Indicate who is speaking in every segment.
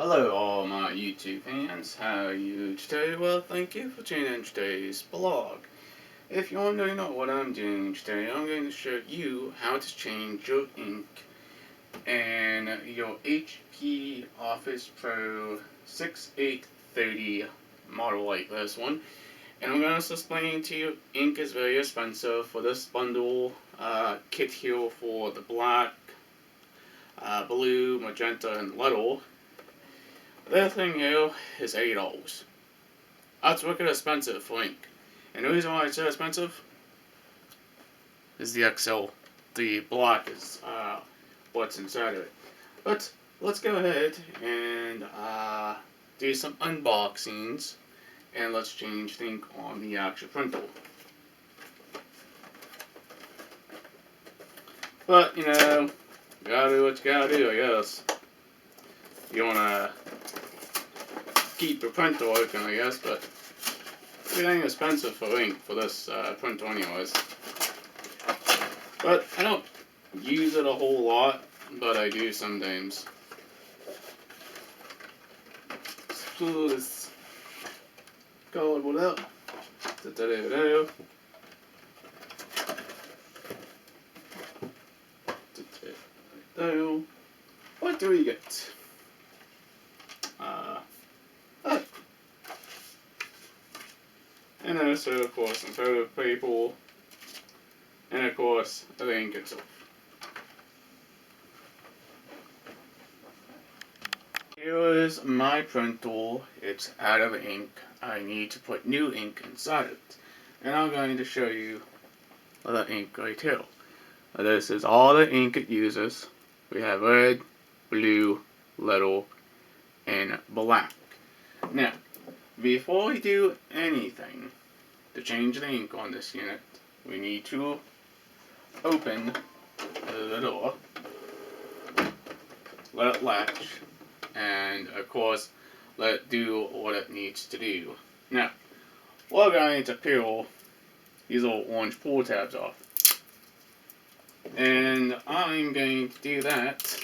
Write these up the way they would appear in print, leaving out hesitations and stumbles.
Speaker 1: Hello all my YouTube fans, how are you today? Well, thank you for tuning in today's blog. If you want to know what I'm doing today, I'm going to show you how to change your ink in your HP Office Pro 6830 model like this one. And I'm going to explain to you, ink is very expensive for this bundle kit here for the black, blue, magenta, and little. That thing here is $8. That's wicked expensive for ink. And the reason why it's so expensive is the XL. The black is what's inside of it. But let's go ahead and do some unboxings, and let's change the ink on the actual printer. But, you know, you gotta do what you gotta do, I guess. You wanna keep your printer open, I guess, but everything is expensive for ink for this printer anyways. But I don't use it a whole lot, but I do sometimes. So this cardboard out. What do we get? And also, of course, some photo paper, and of course, the ink itself. Here is my printer. It's out of ink. I need to put new ink inside it. And I'm going to show you the ink right here. This is all the ink it uses. We have red, blue, little, and black. Now, before we do anything to change the ink on this unit, we need to open the door, let it latch, and of course let it do what it needs to do. Now, we're going to peel these little orange pull tabs off, and I'm going to do that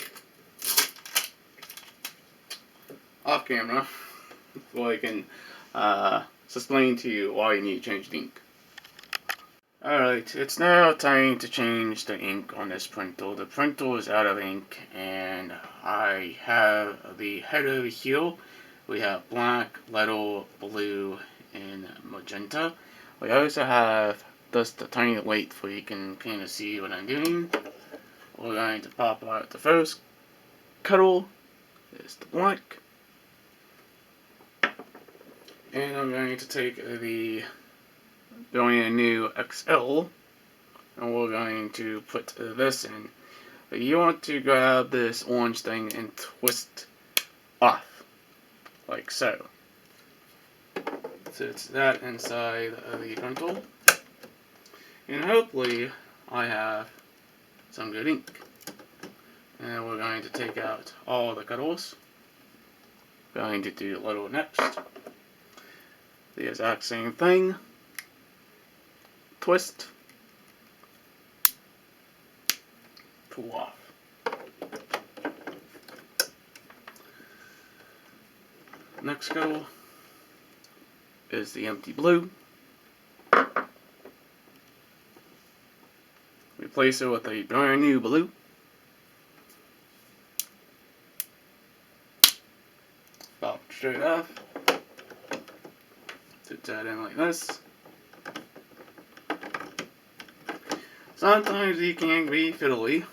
Speaker 1: off camera so I can explain to you why you need to change the ink. Alright, it's now time to change the ink on this printer. The printer is out of ink, and I have the head over here. We have black, little, blue, and magenta. We also have just a tiny light so you can kind of see what I'm doing. We're going to pop out the first cuddle. It's the black. And I'm going to take the brand new XL, and we're going to put this in. You want to grab this orange thing and twist off, like so. So it's that inside the printer, and hopefully I have some good ink. And we're going to take out all the cuddles. Going to do a little next. The exact same thing. Twist. Pull off. Next go is the empty blue. Replace it with a brand new blue. Pop it straight off. Put that in like this. Sometimes you can be fiddly.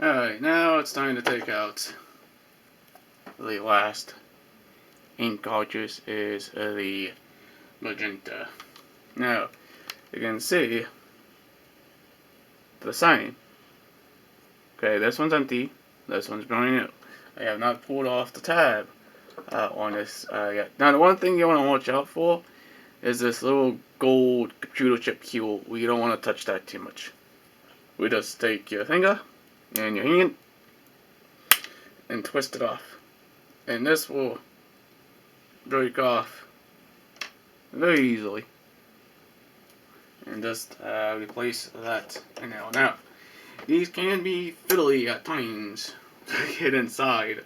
Speaker 1: Alright, now it's time to take out the last ink cartridge, is the magenta. Now, you can see the sign. Okay, this one's empty, this one's brand new. I have not pulled off the tab on this yet. Now, the one thing you want to watch out for is this little gold computer chip here. We don't want to touch that too much. We just take your finger and your hand and twist it off, and this will break off very easily. And just replace that in there. Now, these can be fiddly at times to get inside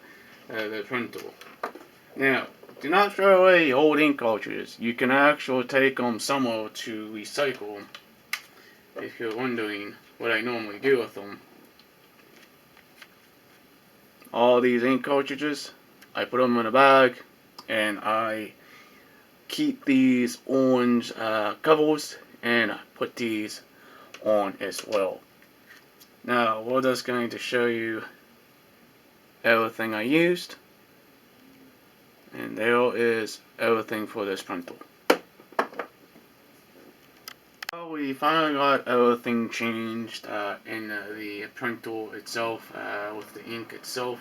Speaker 1: the printer. Now, do not throw away old ink cartridges. You can actually take them somewhere to recycle them. If you're wondering what I normally do with them. All these ink cartridges, I put them in a bag, and I keep these orange covers, and I put these on as well. Now, we're just going to show you everything I used, and there is everything for this printer. Well, we finally got everything changed in the printer itself, with the ink itself.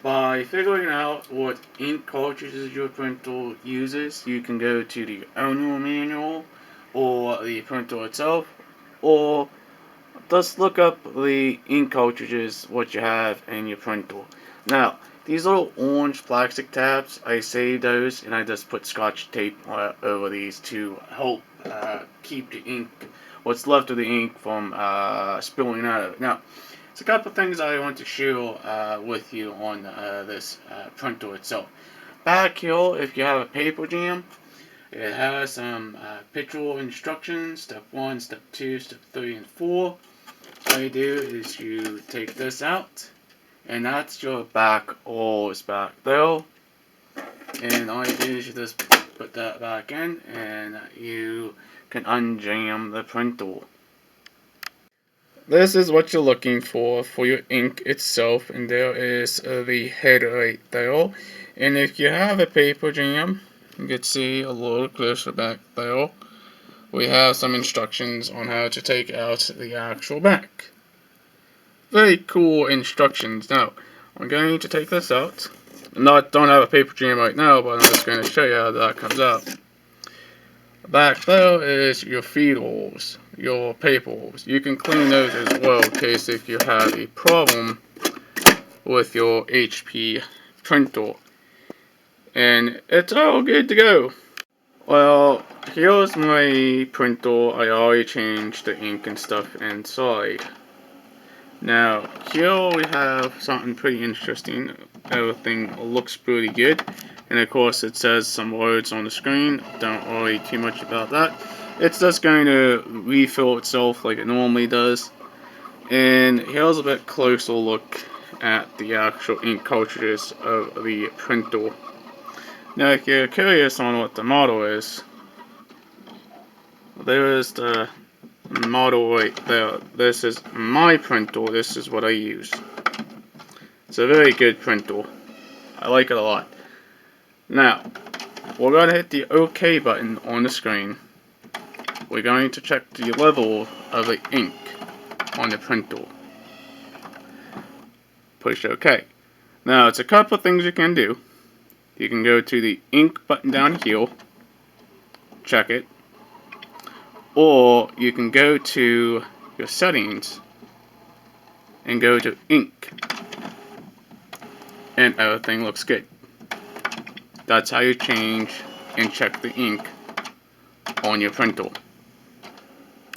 Speaker 1: By figuring out what ink cartridges your printer uses, you can go to the owner manual or the printer itself, or just look up the ink cartridges what you have in your printer. Now, these little orange plastic tabs, I saved those and I just put scotch tape over these to help keep the ink, what's left of the ink, from spilling out of it. Now, there's a couple things I want to share with you on this printer itself. Back here, if you have a paper jam, it has some picture instructions, step 1, step 2, step 3, and 4. All you do is you take this out, and that's your back always back there. And all you do is you just put that back in, and you can unjam the printer. This is what you're looking for your ink itself, and there is the head right there. And if you have a paper jam, you can see a little closer back there, we have some instructions on how to take out the actual back. Very cool instructions. Now, I'm going to take this out. Don't have a paper jam right now, but I'm just going to show you how that comes out. Back there is your feed holes, your paper holes. You can clean those as well in case if you have a problem with your HP printer. And it's all good to go. Well, here's my printer. I already changed the ink and stuff inside. Now, here we have something pretty interesting. Everything looks pretty good. And of course it says some words on the screen. Don't worry too much about that. It's just going to refill itself like it normally does. And here's a bit closer look at the actual ink cartridges of the printer. Now if you're curious on what the model is, there is the model right there. This is my printer. This is what I use. It's a very good printer. I like it a lot. Now, we're going to hit the OK button on the screen. We're going to check the level of the ink on the printer. Push OK. Now, it's a couple of things you can do. You can go to the ink button down here, check it, or you can go to your settings and go to ink, and everything looks good. That's how you change and check the ink on your printer.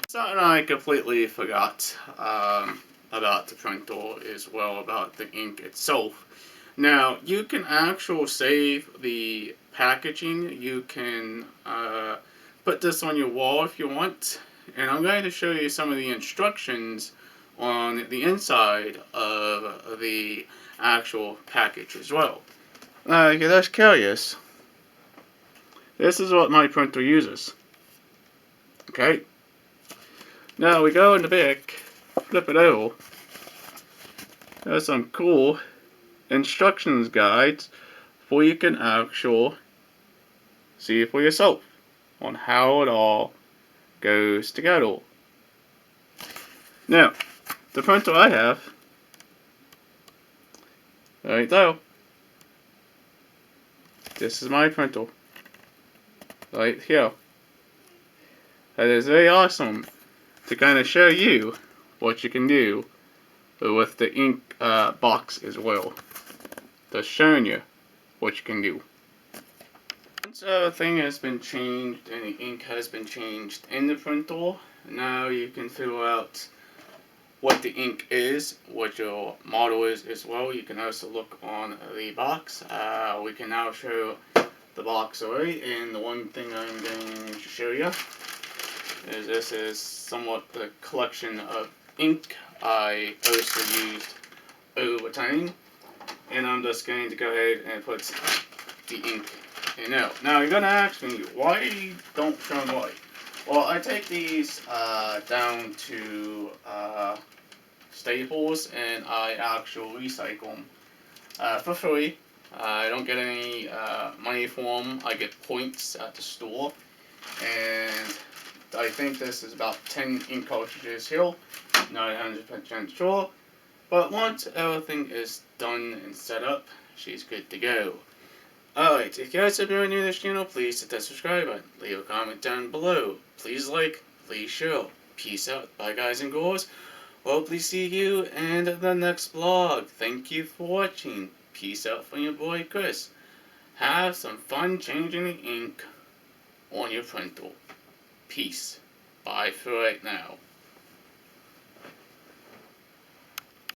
Speaker 1: Something I completely forgot about the printer as well, about the ink itself. Now, you can actually save the packaging. You can put this on your wall if you want. And I'm going to show you some of the instructions on the inside of the actual package as well. You're just curious. This is what my printer uses. Okay. Now we go in the back, flip it over. There's some cool instructions guides for you can actually see for yourself on how it all goes together. Now, the printer I have right there. This is my printer right here. That is very awesome to kind of show you what you can do with the ink box as well. Just showing you what you can do. Once everything has been changed and the ink has been changed in the printer, now you can fill out what the ink is, what your model is as well. You can also look on the box. We can now show the box away, and the one thing I'm going to show you is this is somewhat the collection of ink I also used over time, and I'm just going to go ahead and put the ink in now. Now you're going to ask me, why don't show them white? Well, I take these down to Staples, and I actually recycle them for free. I don't get any money for them. I get points at the store, and I think this is about 10 ink cartridges here. Not 100% sure, but once everything is done and set up, she's good to go. Alright, if you guys are new to this channel, please hit that subscribe button. Leave a comment down below. Please like, please share. Peace out. Bye guys and girls. Hopefully see you in the next vlog. Thank you for watching. Peace out from your boy Chris. Have some fun changing the ink on your printer. Peace. Bye for right now.